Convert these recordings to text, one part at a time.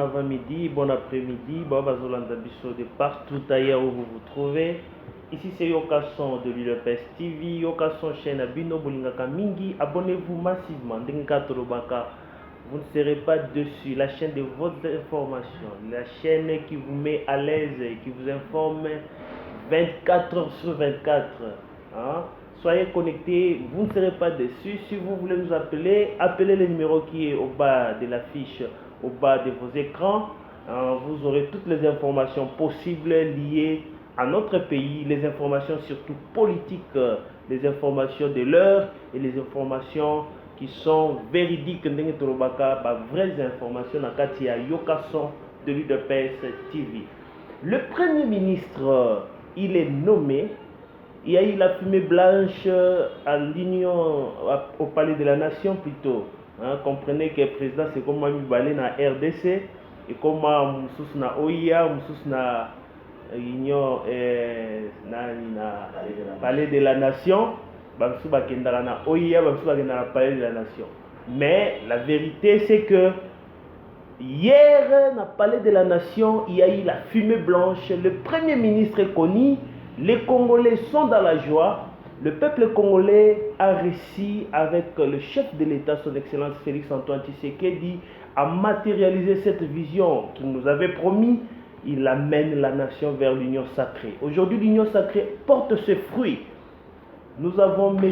avant-midi, bon après-midi, bon Bazolanda Bisso de partout ailleurs où vous vous trouvez. Ici c'est Yokason de l'ULPS TV, Yokason chaîne Abino Bolingaka Mingi. Abonnez-vous massivement, Denga Tolobaka. Vous ne serez pas dessus. La chaîne de votre information, la chaîne qui vous met à l'aise et qui vous informe 24 heures sur 24. Hein? Soyez connectés, vous ne serez pas déçus. Si vous voulez nous appeler, appelez le numéro qui est au bas de l'affiche, au bas de vos écrans. Vous aurez toutes les informations possibles liées à notre pays, les informations surtout politiques, les informations de l'heure et les informations qui sont véridiques, vraies informations dans Katia Yokason de l'UDPS TV. Le Premier ministre, il est nommé. Il y a eu la fumée blanche à l'Union, au Palais de la Nation plutôt. Comprenez que le président c'est comme Mami na RDC et comme Moussous na OIA, Moussous na Union na Palais de la Nation, Bamsou Bakendara na OIA, Bamsou Bakendara na Palais de la Nation. Mais la vérité c'est que hier, dans le Palais de la Nation, il y a eu la fumée blanche. Le Premier ministre est connu. Les Congolais sont dans la joie. Le peuple congolais a réussi avec le chef de l'État, son Excellence Félix-Antoine Tshisekedi, à matérialiser cette vision qu'il nous avait promis. Il amène la nation vers l'union sacrée. Aujourd'hui, l'union sacrée porte ses fruits. Nous avons M.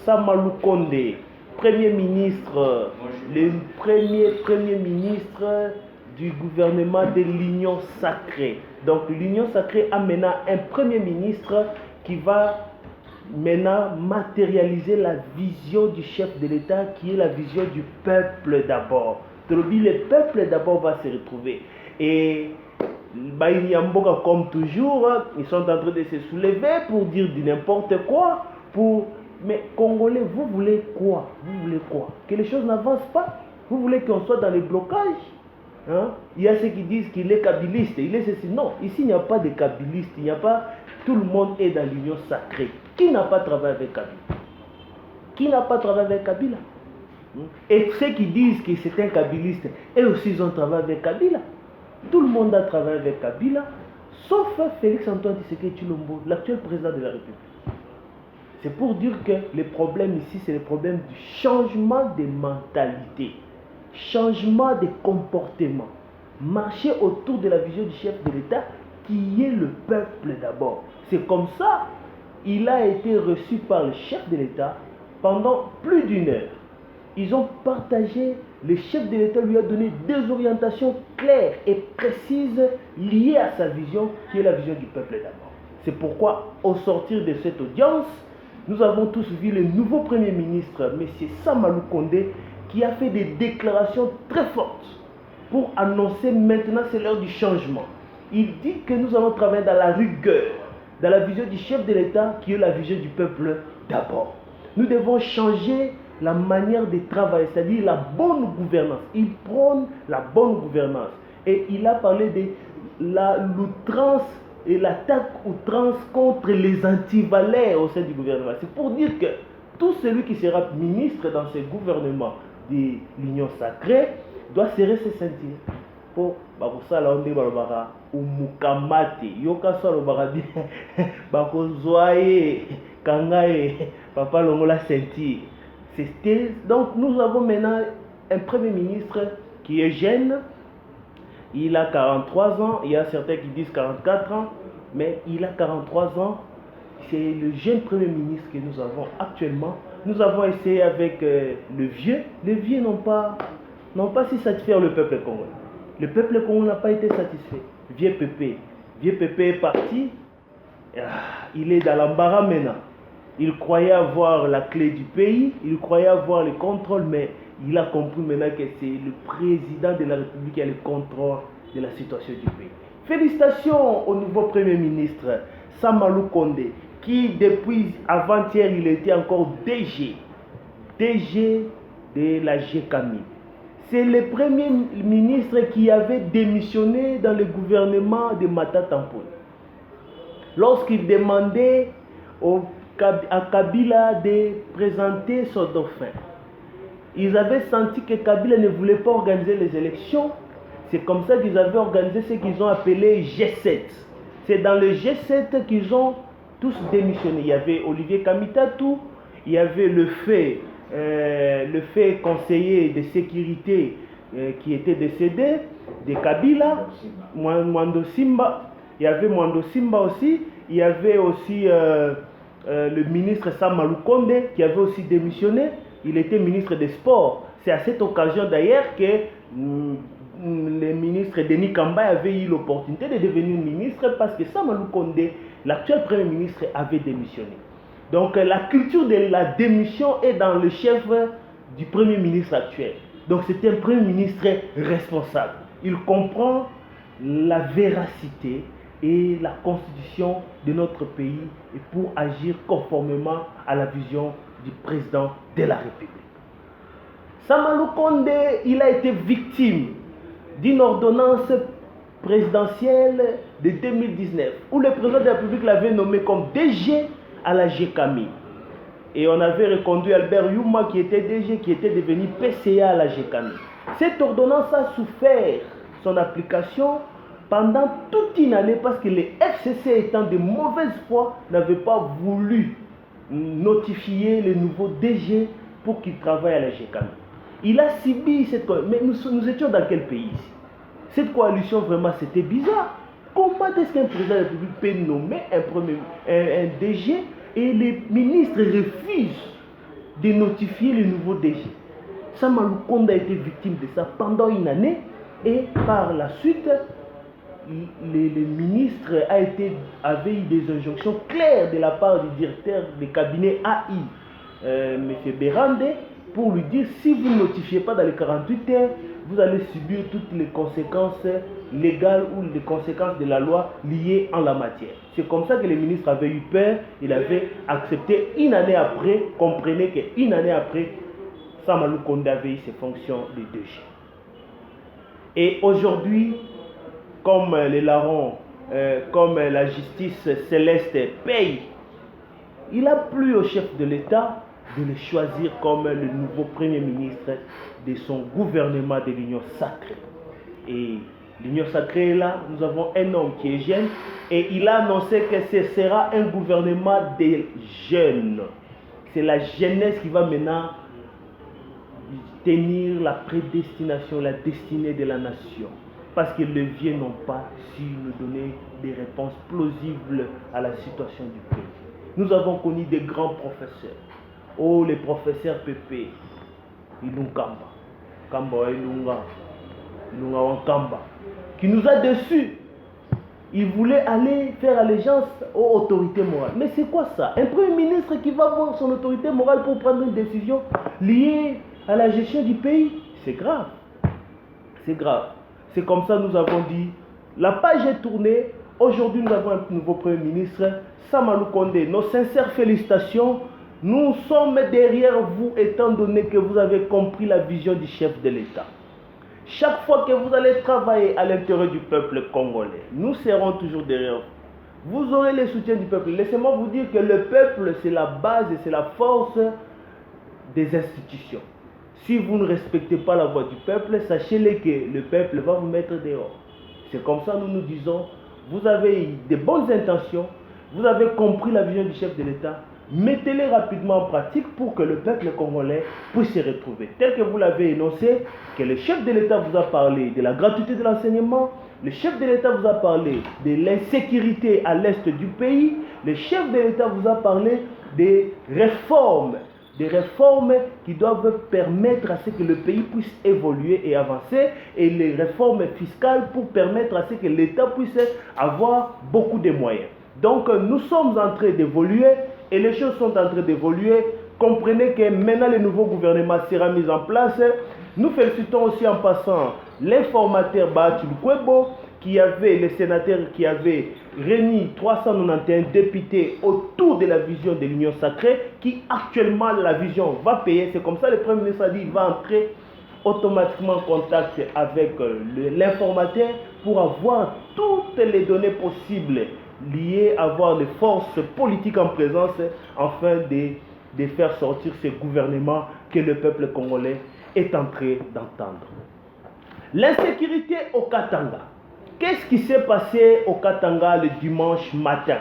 Samalou Kondé, Premier ministre, le premier ministre du gouvernement de l'Union sacrée. Donc l'Union sacrée a maintenant un Premier ministre qui va maintenant matérialiser la vision du chef de l'État qui est la vision du peuple d'abord. Le peuple d'abord va se retrouver. Et Baïniamboka, comme toujours, ils sont en train de se soulever pour dire du n'importe quoi. Mais Congolais, vous voulez quoi? Vous voulez quoi? Que les choses n'avancent pas? Vous voulez qu'on soit dans les blocages? Il y a ceux qui disent qu'il est kabiliste. Il est ceci. Non, ici il n'y a pas de kabiliste. Il n'y a pas. Tout le monde est dans l'union sacrée. Qui n'a pas travaillé avec Kabila? Qui n'a pas travaillé avec Kabila? Et ceux qui disent que c'est un kabiliste, eux aussi ils ont travaillé avec Kabila. Tout le monde a travaillé avec Kabila, sauf Félix-Antoine Tshisekedi Tshilombo, l'actuel président de la République. C'est pour dire que le problème ici, c'est le problème du changement de mentalité, changement de comportement, marcher autour de la vision du chef de l'État qui est le peuple d'abord. C'est comme ça, il a été reçu par le chef de l'État pendant plus d'une heure. Ils ont partagé, le chef de l'État lui a donné des orientations claires et précises liées à sa vision qui est la vision du peuple d'abord. C'est pourquoi au sortir de cette audience, nous avons tous vu le nouveau Premier ministre, M. Samalou Kondé, qui a fait des déclarations très fortes pour annoncer maintenant c'est l'heure du changement. Il dit que nous allons travailler dans la rigueur, dans la vision du chef de l'État qui est la vision du peuple d'abord. Nous devons changer la manière de travailler, c'est-à-dire la bonne gouvernance. Il prône la bonne gouvernance. Et il a parlé de l'outrance et l'attaque outrance contre les antivalets au sein du gouvernement. C'est pour dire que tout celui qui sera ministre dans ce gouvernement de l'Union sacrée doit serrer ses ceintures. Pour ça, là, on dit ou mukamate, yoka so lobaka bien, bakozoaye, kangaye, papa longola ceinture. Donc nous avons maintenant un Premier ministre qui est jeune. Il a 43 ans, il y a certains qui disent 44 ans, mais il a 43 ans. C'est le jeune Premier ministre que nous avons actuellement. Nous avons essayé avec le vieux. Les vieux n'ont pas si satisfait le peuple congolais. Le peuple congolais n'a pas été satisfait. Vieux Pépé est parti. Il est dans l'embarras maintenant. Il croyait avoir la clé du pays, il croyait avoir le contrôle, mais il a compris maintenant que c'est le président de la République qui a le contrôle de la situation du pays. Félicitations au nouveau Premier ministre, Samalou Kondé, qui depuis avant-hier, il était encore DG de la GKAMI. C'est le Premier ministre qui avait démissionné dans le gouvernement de Matata Mponi. Lorsqu'il demandait à Kabila de présenter son dauphin. Ils avaient senti que Kabila ne voulait pas organiser les élections. C'est comme ça qu'ils avaient organisé ce qu'ils ont appelé G7. C'est dans le G7 qu'ils ont tous démissionné. Il y avait Olivier Kamitatou, il y avait le fait conseiller de sécurité qui était décédé, de Kabila, Mwando Simba. Il y avait Mwando Simba aussi. Il y avait aussi le ministre Sam Malukonde qui avait aussi démissionné. Il était ministre des Sports. C'est à cette occasion d'ailleurs que le ministre Denis Kamba avait eu l'opportunité de devenir ministre parce que Sam Malukonde, l'actuel Premier ministre, avait démissionné. Donc la culture de la démission est dans le chef du Premier ministre actuel. Donc c'est un Premier ministre responsable. Il comprend la véracité et la constitution de notre pays et pour agir conformément à la vision du président de la République. Sama Lukonde, il a été victime d'une ordonnance présidentielle de 2019 où le président de la République l'avait nommé comme DG à la GECAMI. Et on avait reconduit Albert Youma qui était DG, qui était devenu PCA à la GECAMI. Cette ordonnance a souffert son application pendant toute une année parce que les FCC étant de mauvaise foi n'avaient pas voulu notifier le nouveau DG pour qu'il travaille à la GECAMI. Il a subi cette coalition. Mais nous étions dans quel pays ici? Cette coalition, vraiment, c'était bizarre. Comment est-ce qu'un président de la République peut nommer un DG et les ministres refusent de notifier le nouveau DG? Sama Lukonde a été victime de ça pendant une année et par la suite, le ministre avait eu des injonctions claires de la part du directeur du cabinet AI, M. Berande, pour lui dire si vous ne notifiez pas dans les 48 heures, vous allez subir toutes les conséquences légales ou les conséquences de la loi liées en la matière. C'est comme ça que le ministre avait eu peur, il avait accepté une année après, comprenez qu'une année après, Sama Lukonde avait eu ses fonctions de DG. Et aujourd'hui, comme les larrons, comme la justice céleste paye, il n'a plus au chef de l'État de le choisir comme le nouveau Premier ministre de son gouvernement de l'Union sacrée. Et l'Union sacrée est là, nous avons un homme qui est jeune et il a annoncé que ce sera un gouvernement des jeunes. C'est la jeunesse qui va maintenant tenir la prédestination, la destinée de la nation. Parce que les vieux n'ont pas su nous donner des réponses plausibles à la situation du pays. Nous avons connu des grands professeurs. Oh, les professeurs Pépé, Ilunkamba, Kamba Ilunga, Ilunga Wankamba, qui nous a déçus. Il voulait aller faire allégeance aux autorités morales. Mais c'est quoi ça? Un Premier ministre qui va voir son autorité morale pour prendre une décision liée à la gestion du pays? C'est grave. C'est grave. C'est comme ça que nous avons dit, la page est tournée. Aujourd'hui, nous avons un nouveau Premier ministre, Sama Lukonde. Nos sincères félicitations. Nous sommes derrière vous étant donné que vous avez compris la vision du chef de l'État. Chaque fois que vous allez travailler à l'intérieur du peuple congolais, nous serons toujours derrière vous. Vous aurez le soutien du peuple. Laissez-moi vous dire que le peuple, c'est la base et c'est la force des institutions. Si vous ne respectez pas la voix du peuple, sachez-le que le peuple va vous mettre dehors. C'est comme ça que nous disons, vous avez de bonnes intentions, vous avez compris la vision du chef de l'État, mettez-les rapidement en pratique pour que le peuple congolais puisse se retrouver. Tel que vous l'avez énoncé, que le chef de l'État vous a parlé de la gratuité de l'enseignement, le chef de l'État vous a parlé de l'insécurité à l'est du pays, le chef de l'État vous a parlé des réformes qui doivent permettre à ce que le pays puisse évoluer et avancer, et les réformes fiscales pour permettre à ce que l'État puisse avoir beaucoup de moyens. Donc nous sommes en train d'évoluer et les choses sont en train d'évoluer. Comprenez que maintenant le nouveau gouvernement sera mis en place. Nous félicitons aussi en passant l'informateur Baatu Lukwebo, qui avait, les sénateurs qui avaient réuni 391 députés autour de la vision de l'Union sacrée, qui actuellement la vision va payer. C'est comme ça le Premier ministre a dit qu'il va entrer automatiquement en contact avec l'informateur pour avoir toutes les données possibles liées à avoir les forces politiques en présence afin de faire sortir ce gouvernement que le peuple congolais est en train d'entendre. L'insécurité au Katanga. Qu'est-ce qui s'est passé au Katanga le dimanche matin?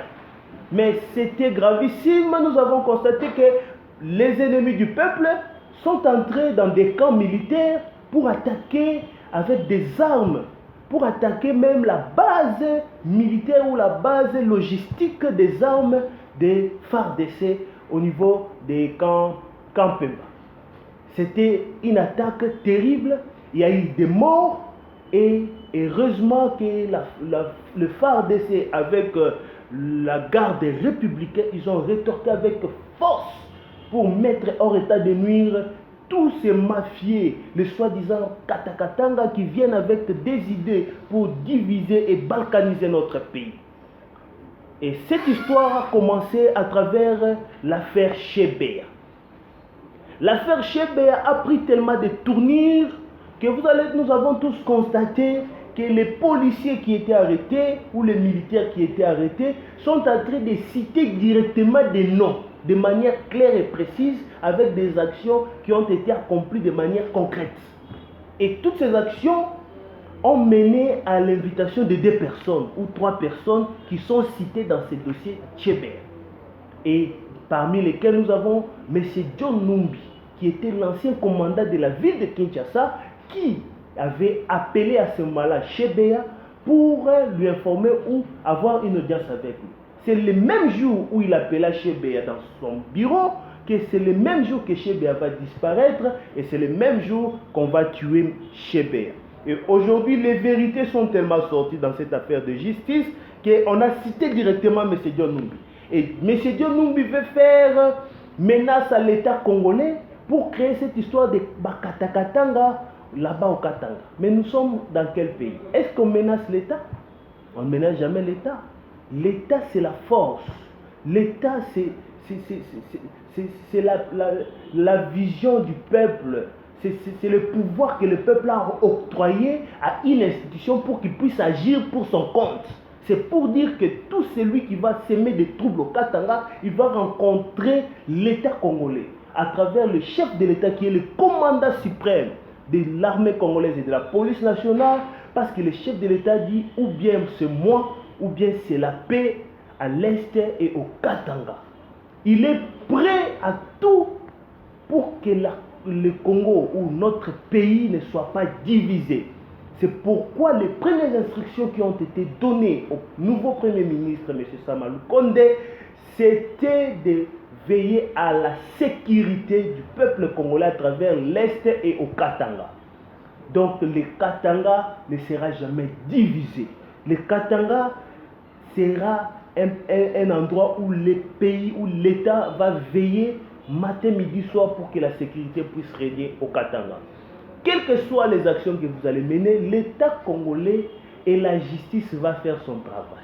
Mais c'était gravissime. Nous avons constaté que les ennemis du peuple sont entrés dans des camps militaires pour attaquer avec des armes, pour attaquer même la base militaire ou la base logistique des armes des FARDC au niveau des camps Pemba. C'était une attaque terrible. Il y a eu des morts et heureusement que le FARDC avec la garde républicaine, ils ont rétorqué avec force pour mettre hors état de nuire tous ces mafieux, les soi-disant Katakatanga qui viennent avec des idées pour diviser et balkaniser notre pays. Et cette histoire a commencé à travers l'affaire Chebea. L'affaire Chebea a pris tellement de tournures que nous avons tous constaté que les policiers qui étaient arrêtés ou les militaires qui étaient arrêtés sont en train de citer directement des noms de manière claire et précise avec des actions qui ont été accomplies de manière concrète. Et toutes ces actions ont mené à l'invitation de 2 personnes ou 3 personnes qui sont citées dans ces dossiers Chebea. Et parmi lesquels nous avons M. John Numbi, qui était l'ancien commandant de la ville de Kinshasa, qui avait appelé à ce moment-là Chebea pour lui informer ou avoir une audience avec lui. C'est le même jour où il appela Chebea dans son bureau que c'est le même jour que Chebea va disparaître et c'est le même jour qu'on va tuer Chebea. Et aujourd'hui, les vérités sont tellement sorties dans cette affaire de justice qu'on a cité directement M. John Numbi. Et M. John Numbi veut faire menace à l'État congolais pour créer cette histoire de Bakatakatanga là-bas au Katanga. Mais nous sommes dans quel pays? Est-ce qu'on menace l'État? On ne menace jamais l'État. L'État, c'est la force. L'État, c'est la vision du peuple. C'est le pouvoir que le peuple a octroyé à une institution pour qu'il puisse agir pour son compte. C'est pour dire que tout celui qui va s'aimer des troubles au Katanga, il va rencontrer l'État congolais à travers le chef de l'État qui est le commandant suprême de l'armée congolaise et de la police nationale, parce que le chef de l'État dit ou bien c'est moi, ou bien c'est la paix à l'Est et au Katanga. Il est prêt à tout pour que le Congo ou notre pays ne soit pas divisé. C'est pourquoi les premières instructions qui ont été données au nouveau Premier ministre, M. Sama Lukonde, c'était de veiller à la sécurité du peuple congolais à travers l'Est et au Katanga. Donc le Katanga ne sera jamais divisé. Le Katanga sera un endroit où les pays, où l'État va veiller matin, midi, soir pour que la sécurité puisse régner au Katanga. Quelles que soient les actions que vous allez mener, l'État congolais et la justice va faire son travail.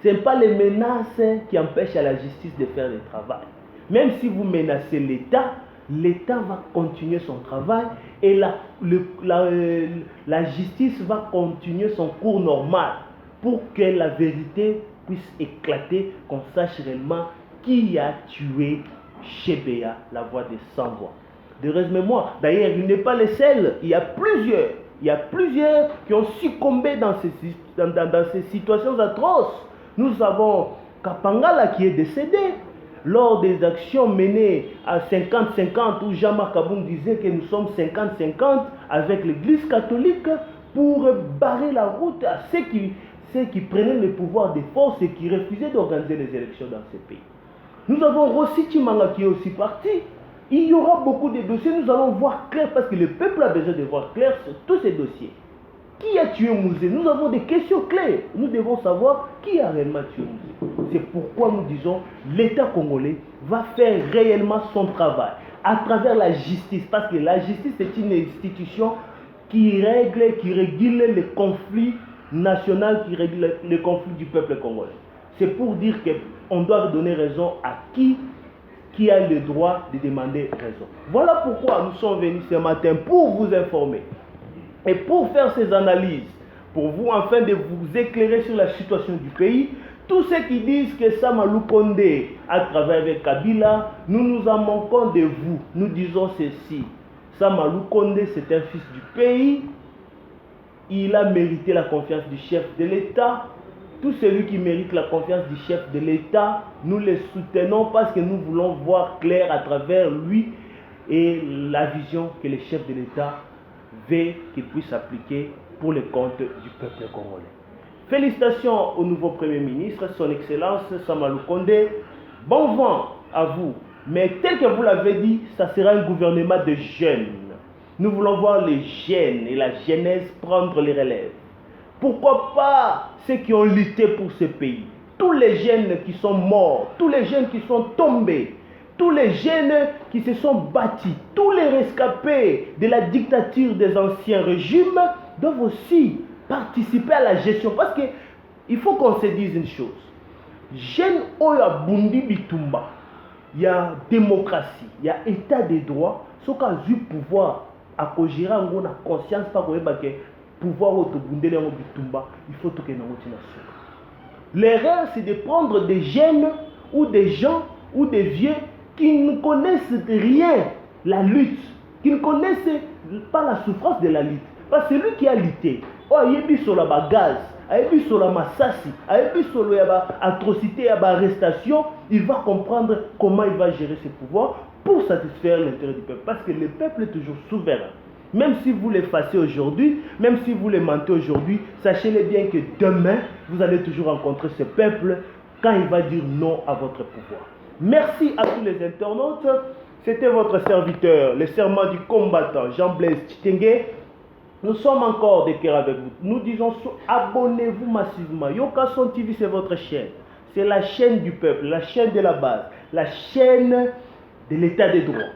Ce n'est pas les menaces qui empêchent à la justice de faire le travail. Même si vous menacez l'État, l'État va continuer son travail et la justice va continuer son cours normal pour que la vérité puisse éclater, qu'on sache réellement qui a tué Chebea, la voix des sans-voix. De mémoire. D'ailleurs, il n'est pas le seul. Il y a plusieurs qui ont succombé dans ces situations atroces. Nous avons Kapangala qui est décédé lors des actions menées à 50-50 où Jean-Marc Aboum disait que nous sommes 50-50 avec l'Église catholique pour barrer la route à ceux qui prenaient le pouvoir des forces et qui refusaient d'organiser les élections dans ces pays. Nous avons Rossi Chimanga qui est aussi parti. Il y aura beaucoup de dossiers, nous allons voir clair parce que le peuple a besoin de voir clair sur tous ces dossiers. Qui a tué Mouzé? Nous avons des questions claires. Nous devons savoir qui a réellement tué Mouzé. C'est pourquoi nous disons l'État congolais va faire réellement son travail à travers la justice. Parce que la justice est une institution qui régule les conflits nationaux, qui règle les conflits du peuple congolais. C'est pour dire qu'on doit donner raison à qui a le droit de demander raison. Voilà pourquoi nous sommes venus ce matin pour vous informer et pour faire ces analyses, pour vous afin de vous éclairer sur la situation du pays. Tous ceux qui disent que Sama Lukonde à travers avec Kabila, nous en manquons de vous. Nous disons ceci. Sama Lukonde, c'est un fils du pays, il a mérité la confiance du chef de l'État. Tout celui qui mérite la confiance du chef de l'État, nous le soutenons parce que nous voulons voir clair à travers lui et la vision que le chef de l'État veut qu'il puisse appliquer pour le compte du peuple congolais. Félicitations au nouveau Premier ministre, son Excellence Samalou Kondé. Bon vent à vous. Mais tel que vous l'avez dit, ça sera un gouvernement de jeunes. Nous voulons voir les jeunes et la jeunesse prendre les relèves. Pourquoi pas ceux qui ont lutté pour ce pays? Tous les jeunes qui sont morts, tous les jeunes qui sont tombés, tous les jeunes qui se sont bâtis, tous les rescapés de la dictature des anciens régimes doivent aussi participer à la gestion. Parce qu'il faut qu'on se dise une chose. Jeunes oya bundi bitumba, il y a démocratie, il y a état de droit, ce qu'a eu pouvoir à gérer en conscience pas que pouvoir autobundé les bitumba, il faut tout que nous nation. L'erreur c'est de prendre des jeunes ou des gens ou des vieux qui ne connaissent rien la lutte, qui ne connaissent pas la souffrance de la lutte. Parce que celui qui a lutté, oh il y a sur la gaz, il y a sur la massassi, il y a sur l'atrocité, il y a l'arrestation, il va comprendre comment il va gérer ses pouvoirs pour satisfaire l'intérêt du peuple. Parce que le peuple est toujours souverain. Même si vous l'effacez aujourd'hui, même si vous le mentez aujourd'hui, sachez-le bien que demain, vous allez toujours rencontrer ce peuple quand il va dire non à votre pouvoir. Merci à tous les internautes. C'était votre serviteur, le serment du combattant, Jean-Blaise Chitenge. Nous sommes encore de cœur avec vous. Nous disons abonnez-vous massivement. Yokason TV, c'est votre chaîne. C'est la chaîne du peuple, la chaîne de la base, la chaîne de l'état des droits.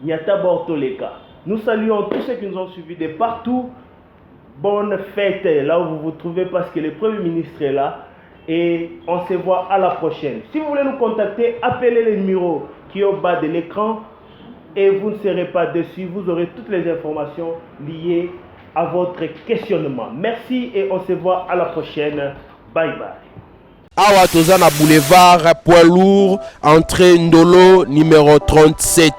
Nyata Bortoleka. Nous saluons tous ceux qui nous ont suivis de partout. Bonne fête là où vous vous trouvez parce que le Premier ministre est là. Et on se voit à la prochaine. Si vous voulez nous contacter, appelez le numéro qui est au bas de l'écran. Et vous ne serez pas déçus. Vous aurez toutes les informations liées à votre questionnement. Merci et on se voit à la prochaine. Bye bye. Awa Tozana Boulevard, poids lourd, entrée Ndolo, numéro 37.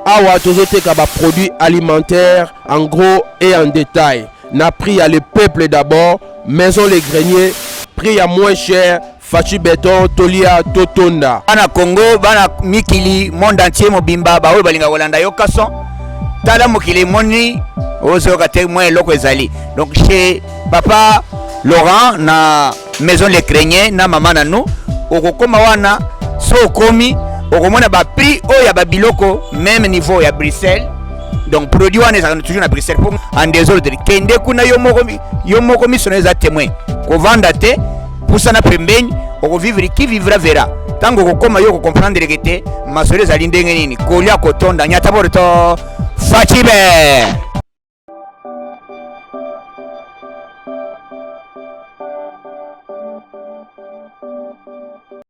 Awa Tozote Kaba produits alimentaires en gros et en détail. N'a pris à le peuple d'abord, maison les greniers, prix à moins cher, Fachi Béton, Tolia, Totonda. Bana Congo, bana Mikili, monde entier, Mobimba, Baoui Balinga Wolanda Yokason. Tala Mokili Moni, Ozo Kate Moins Loko Ezali. Donc chez papa Laurent, na maison les greniers, na maman na nous, Okokoma wana, so komi, Okomona ba prix oya ba biloko, même niveau ya Bruxelles. Donc produit wana ezaka toujours na Bruxelles pour en désordre. Kende kuna yomoko misoneza témoin. Ko vanda te pusana pembeni okovivre qui vivra verra. Tango kokoma yo ko comprendre que te masole za lindenge nini. Kolia kotonda nyata borto Fachibe.